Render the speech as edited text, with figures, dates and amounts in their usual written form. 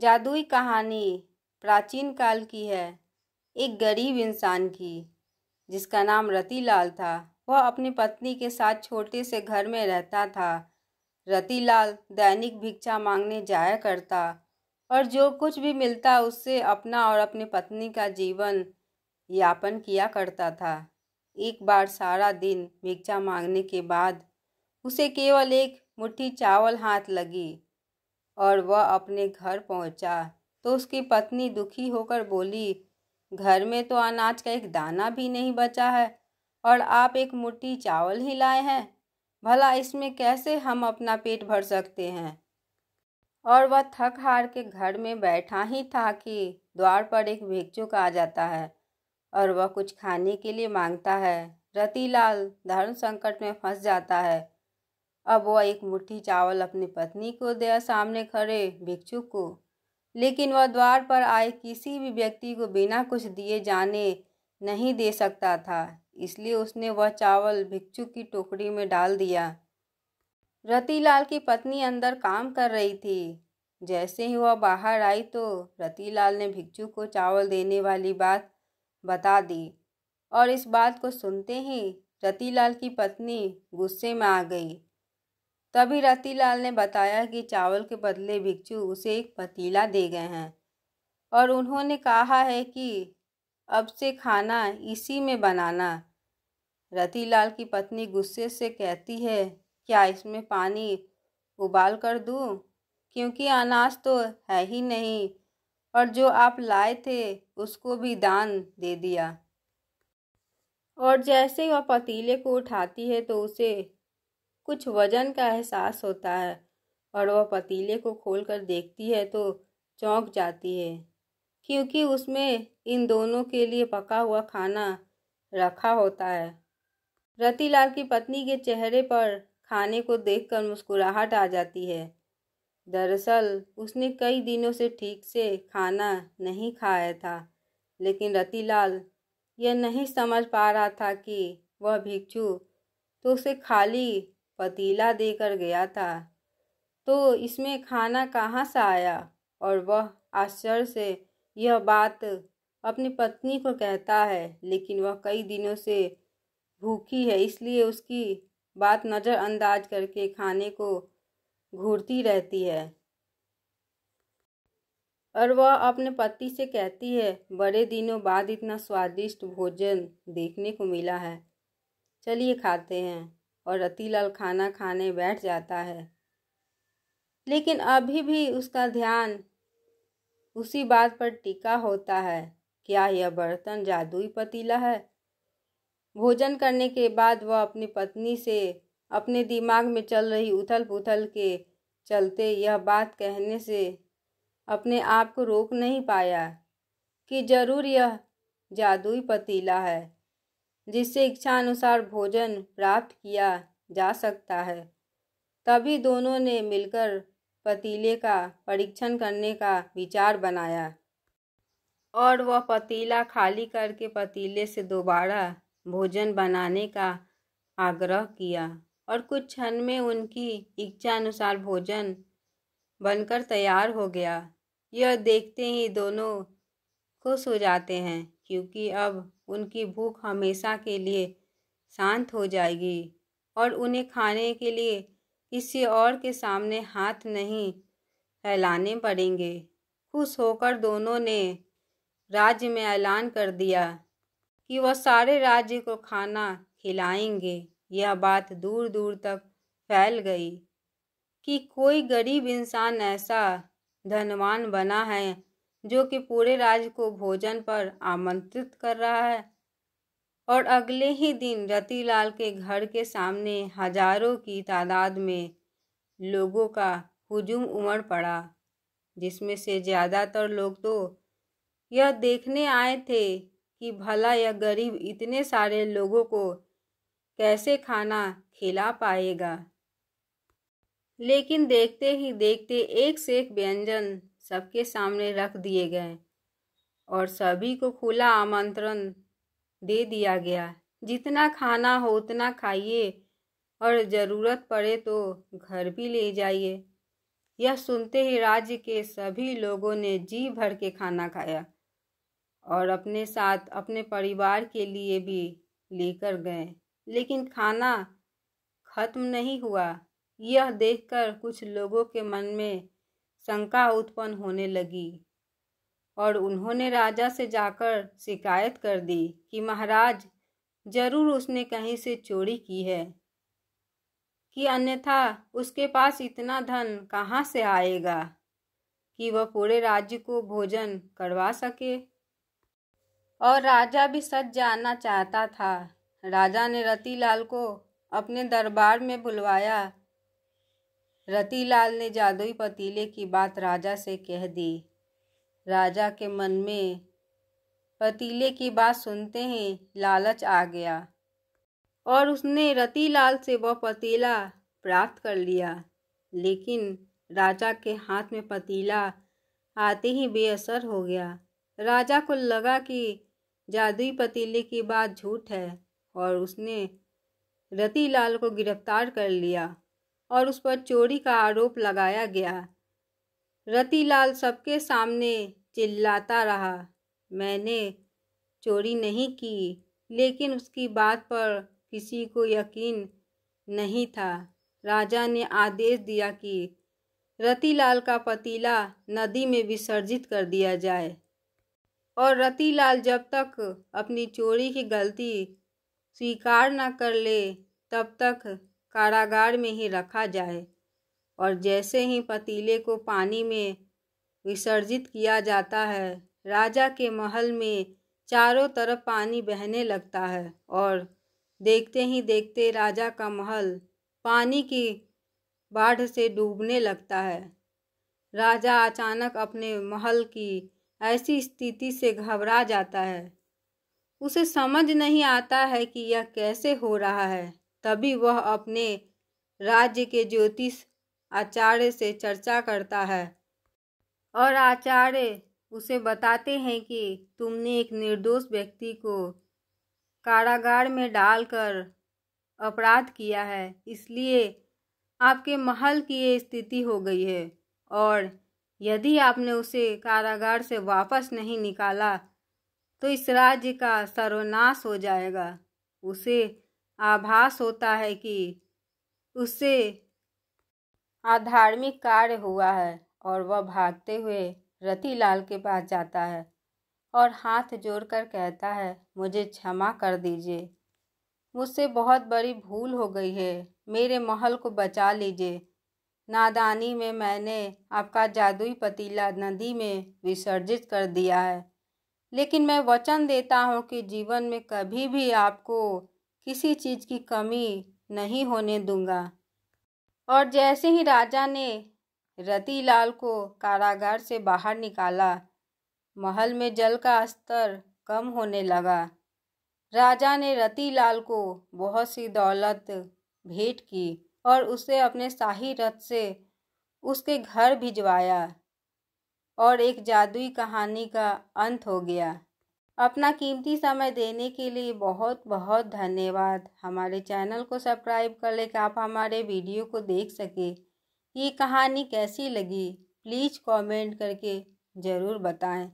जादुई कहानी प्राचीन काल की है। एक गरीब इंसान की जिसका नाम रतिलाल था। वह अपनी पत्नी के साथ छोटे से घर में रहता था। रतिलाल दैनिक भिक्षा मांगने जाया करता और जो कुछ भी मिलता उससे अपना और अपनी पत्नी का जीवन यापन किया करता था। एक बार सारा दिन भिक्षा मांगने के बाद उसे केवल एक मुट्ठी चावल हाथ लगी और वह अपने घर पहुंचा तो उसकी पत्नी दुखी होकर बोली, घर में तो अनाज का एक दाना भी नहीं बचा है और आप एक मुट्ठी चावल ही लाए हैं। भला इसमें कैसे हम अपना पेट भर सकते हैं। और वह थक हार के घर में बैठा ही था कि द्वार पर एक भिक्षुक आ जाता है और वह कुछ खाने के लिए मांगता है। रतिलाल धर्म संकट में फंस जाता है। अब वह एक मुट्ठी चावल अपनी पत्नी को दिया सामने खड़े भिक्षुक को, लेकिन वह द्वार पर आए किसी भी व्यक्ति को बिना कुछ दिए जाने नहीं दे सकता था। इसलिए उसने वह चावल भिक्षुक की टोकरी में डाल दिया। रतिलाल की पत्नी अंदर काम कर रही थी। जैसे ही वह बाहर आई तो रतिलाल ने भिक्षुक को चावल देने वाली बात बता दी और इस बात को सुनते ही रतिलाल की पत्नी गुस्से में आ गई। तभी रतिलाल ने बताया कि चावल के बदले भिक्षु उसे एक पतीला दे गए हैं और उन्होंने कहा है कि अब से खाना इसी में बनाना। रतिलाल की पत्नी गुस्से से कहती है, क्या इसमें पानी उबाल कर दूं? क्योंकि अनाज तो है ही नहीं और जो आप लाए थे उसको भी दान दे दिया। और जैसे वह पतीले को उठाती है तो उसे कुछ वजन का एहसास होता है और वह पतीले को खोलकर देखती है तो चौंक जाती है, क्योंकि उसमें इन दोनों के लिए पका हुआ खाना रखा होता है। रतिलाल की पत्नी के चेहरे पर खाने को देखकर मुस्कुराहट आ जाती है। दरअसल उसने कई दिनों से ठीक से खाना नहीं खाया था, लेकिन रतिलाल यह नहीं समझ पा रहा था कि वह भिक्षु तो उसे खाली पतीला देकर गया था, तो इसमें खाना कहाँ से आया। और वह आश्चर्य से यह बात अपनी पत्नी को कहता है, लेकिन वह कई दिनों से भूखी है इसलिए उसकी बात नज़रअंदाज करके खाने को घूरती रहती है। और वह अपने पति से कहती है, बड़े दिनों बाद इतना स्वादिष्ट भोजन देखने को मिला है, चलिए खाते हैं। और रतिलाल खाना खाने बैठ जाता है, लेकिन अभी भी उसका ध्यान उसी बात पर टिका होता है, क्या यह बर्तन जादुई पतीला है। भोजन करने के बाद वह अपनी पत्नी से अपने दिमाग में चल रही उथल पुथल के चलते यह बात कहने से अपने आप को रोक नहीं पाया कि जरूर यह जादुई पतीला है जिससे इच्छा अनुसार भोजन प्राप्त किया जा सकता है। तभी दोनों ने मिलकर पतीले का परीक्षण करने का विचार बनाया और वह पतीला खाली करके पतीले से दोबारा भोजन बनाने का आग्रह किया और कुछ क्षण में उनकी इच्छा अनुसार भोजन बनकर तैयार हो गया। यह देखते ही दोनों खुश हो जाते हैं, क्योंकि अब उनकी भूख हमेशा के लिए शांत हो जाएगी और उन्हें खाने के लिए किसी और के सामने हाथ नहीं फैलाने पड़ेंगे। खुश होकर दोनों ने राज्य में ऐलान कर दिया कि वह सारे राज्य को खाना खिलाएंगे। यह बात दूर दूर तक फैल गई कि कोई गरीब इंसान ऐसा धनवान बना है जो कि पूरे राज्य को भोजन पर आमंत्रित कर रहा है। और अगले ही दिन रतिलाल के घर के सामने हजारों की तादाद में लोगों का हुजूम उमड़ पड़ा, जिसमें से ज़्यादातर लोग तो यह देखने आए थे कि भला यह गरीब इतने सारे लोगों को कैसे खाना खिला पाएगा। लेकिन देखते ही देखते एक से एक व्यंजन सबके सामने रख दिए गए और सभी को खुला आमंत्रण दे दिया गया। जितना खाना हो उतना खाइए और ज़रूरत पड़े तो घर भी ले जाइए। यह सुनते ही राज्य के सभी लोगों ने जी भर के खाना खाया और अपने साथ अपने परिवार के लिए भी लेकर गए, लेकिन खाना खत्म नहीं हुआ। यह देखकर कुछ लोगों के मन में शंका उत्पन्न होने लगी और उन्होंने राजा से जाकर शिकायत कर दी कि महाराज, जरूर उसने कहीं से चोरी की है, कि अन्यथा उसके पास इतना धन कहाँ से आएगा कि वह पूरे राज्य को भोजन करवा सके। और राजा भी सच जानना चाहता था। राजा ने रतिलाल को अपने दरबार में बुलवाया। रतिलाल ने जादुई पतीले की बात राजा से कह दी। राजा के मन में पतीले की बात सुनते ही लालच आ गया और उसने रतिलाल से वह पतीला प्राप्त कर लिया, लेकिन राजा के हाथ में पतीला आते ही बेअसर हो गया। राजा को लगा कि जादुई पतीले की बात झूठ है और उसने रतिलाल को गिरफ्तार कर लिया और उस पर चोरी का आरोप लगाया गया। रतिलाल सबके सामने चिल्लाता रहा, मैंने चोरी नहीं की, लेकिन उसकी बात पर किसी को यकीन नहीं था। राजा ने आदेश दिया कि रतिलाल का पतीला नदी में विसर्जित कर दिया जाए और रतिलाल जब तक अपनी चोरी की गलती स्वीकार न कर ले तब तक कारागार में ही रखा जाए। और जैसे ही पतीले को पानी में विसर्जित किया जाता है, राजा के महल में चारों तरफ पानी बहने लगता है और देखते ही देखते राजा का महल पानी की बाढ़ से डूबने लगता है। राजा अचानक अपने महल की ऐसी स्थिति से घबरा जाता है। उसे समझ नहीं आता है कि यह कैसे हो रहा है। तभी वह अपने राज्य के ज्योतिष आचार्य से चर्चा करता है और आचार्य उसे बताते हैं कि तुमने एक निर्दोष व्यक्ति को कारागार में डालकर अपराध किया है, इसलिए आपके महल की ये स्थिति हो गई है और यदि आपने उसे कारागार से वापस नहीं निकाला तो इस राज्य का सर्वनाश हो जाएगा। उसे आभास होता है कि उससे अधार्मिक कार्य हुआ है और वह भागते हुए रतिलाल के पास जाता है और हाथ जोड़कर कहता है, मुझे क्षमा कर दीजिए, मुझसे बहुत बड़ी भूल हो गई है, मेरे महल को बचा लीजिए। नादानी में मैंने आपका जादुई पतीला नदी में विसर्जित कर दिया है, लेकिन मैं वचन देता हूँ कि जीवन में कभी भी आपको किसी चीज़ की कमी नहीं होने दूंगा। और जैसे ही राजा ने रतिलाल को कारागार से बाहर निकाला, महल में जल का स्तर कम होने लगा। राजा ने रतिलाल को बहुत सी दौलत भेंट की और उसे अपने शाही रथ से उसके घर भिजवाया और एक जादुई कहानी का अंत हो गया। अपना कीमती समय देने के लिए बहुत बहुत धन्यवाद। हमारे चैनल को सब्सक्राइब कर लें कि आप हमारे वीडियो को देख सकें। ये कहानी कैसी लगी प्लीज़ कमेंट करके ज़रूर बताएं।